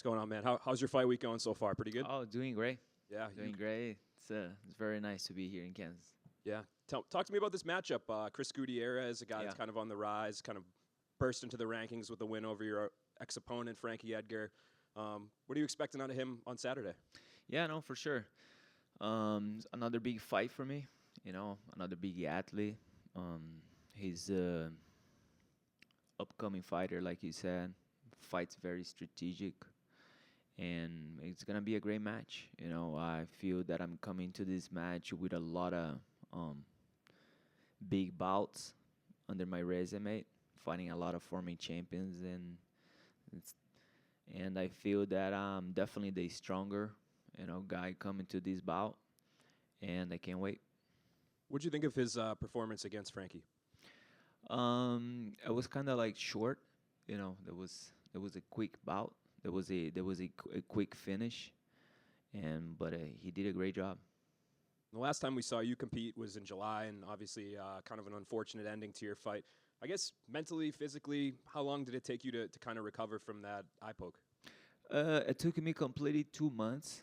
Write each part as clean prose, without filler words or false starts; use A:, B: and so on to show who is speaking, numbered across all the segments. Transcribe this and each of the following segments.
A: What's going on, man? How's your fight week going so far? Pretty good?
B: Oh, doing great.
A: Yeah.
B: Doing great. It's very nice to be here in Kansas.
A: Yeah. Talk to me about this matchup. Chris Gutierrez, a guy that's
B: Yeah.
A: kind of on the rise, kind of burst into the rankings with a win over your ex-opponent, Frankie Edgar. What are you expecting out of him on Saturday?
B: Yeah, no, for sure. Another big fight for me. Another big athlete. He's a upcoming fighter, like you said. Fights very strategic, and it's gonna be a great match. I feel that I'm coming to this match with a lot of big bouts under my resume, fighting a lot of former champions, it's, and I feel that I'm definitely the stronger, guy coming to this bout, and I can't wait.
A: What'd you think of his performance against Frankie?
B: It was kind of like short, there was a quick bout, there was a quick finish, but he did a great job.
A: The last time we saw you compete was in July, and obviously kind of an unfortunate ending to your fight. I guess mentally, physically, how long did it take you to kind of recover from that eye poke?
B: It took me completely 2 months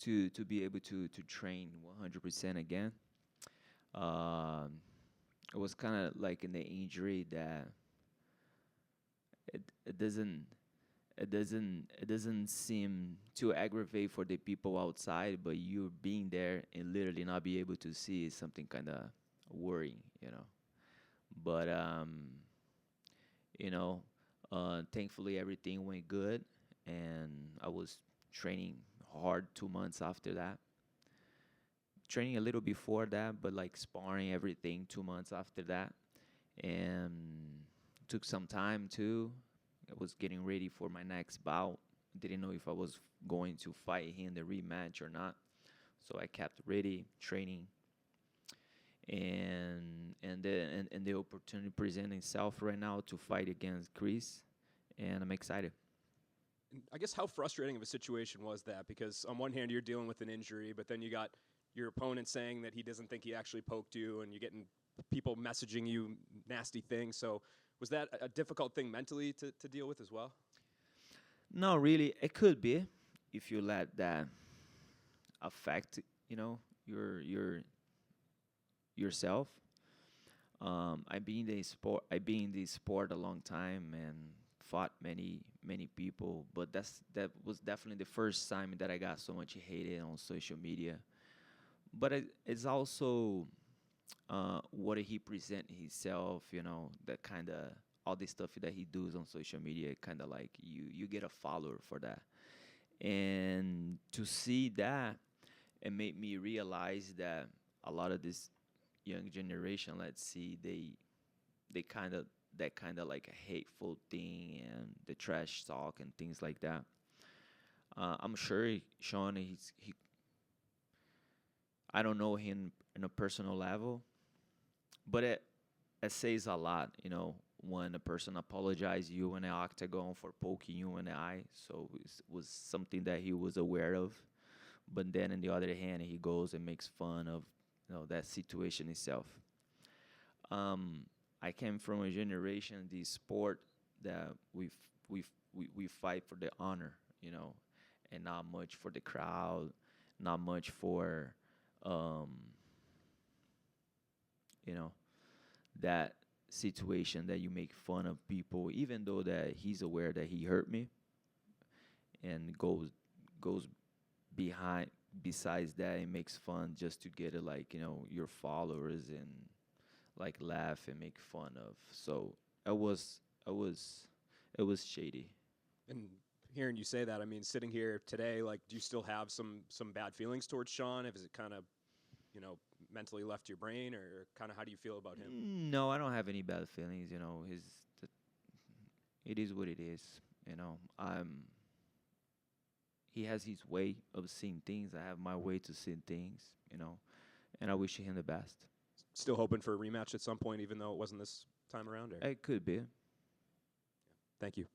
B: to be able to train 100% again. Um, it was kind of like in the injury that it, it doesn't it doesn't seem to aggravate for the people outside, but you being there and literally not be able to see is something kind of worrying. But you know, thankfully everything went good, and I was training hard 2 months after that. Training a little before that, but like sparring everything 2 months after that, and took some time too. I was getting ready for my next bout. Didn't know if I was going to fight him in the rematch or not, so I kept ready, training, and the opportunity presenting itself right now to fight against Chris, and I'm excited.
A: And I guess how frustrating of a situation was that? Because on one hand, you're dealing with an injury, but then you got your opponent saying that he doesn't think he actually poked you, and you're getting people messaging you nasty things. So was that a difficult thing mentally to deal with as well?
B: No, really, it could be if you let that affect, your yourself. I've been in the sport. I've been in this sport a long time and fought many people, but that was definitely the first time that I got so much hated on social media. But it's also what he present himself, that kind of all the stuff that he does on social media, kind of like you get a follower for that, and to see that, it made me realize that a lot of this young generation, let's see, they kind of that kind of like a hateful thing and the trash talk and things like that. I'm sure Sean, he I don't know him in a personal level, but it says a lot, when a person apologizes you in the octagon for poking you in the eye. So it was something that he was aware of. But then, on the other hand, he goes and makes fun of that situation itself. Um, I came from a generation, the sport that we fight for the honor, and not much for the crowd, not much for um, you know that situation that you make fun of people, even though that he's aware that he hurt me, and goes behind besides that and makes fun just to get it, like, your followers, and like laugh and make fun of. So it was it was it was shady.
A: And hearing you say that, I mean, sitting here today, like, do you still have some bad feelings towards Sean? Has it kind of, mentally left your brain, or kind of how do you feel about him?
B: No, I don't have any bad feelings. It is what it is. I'm he has his way of seeing things. I have my way to see things. And I wish him the best.
A: Still hoping for a rematch at some point, even though it wasn't this time around? Or?
B: It could be.
A: Thank you.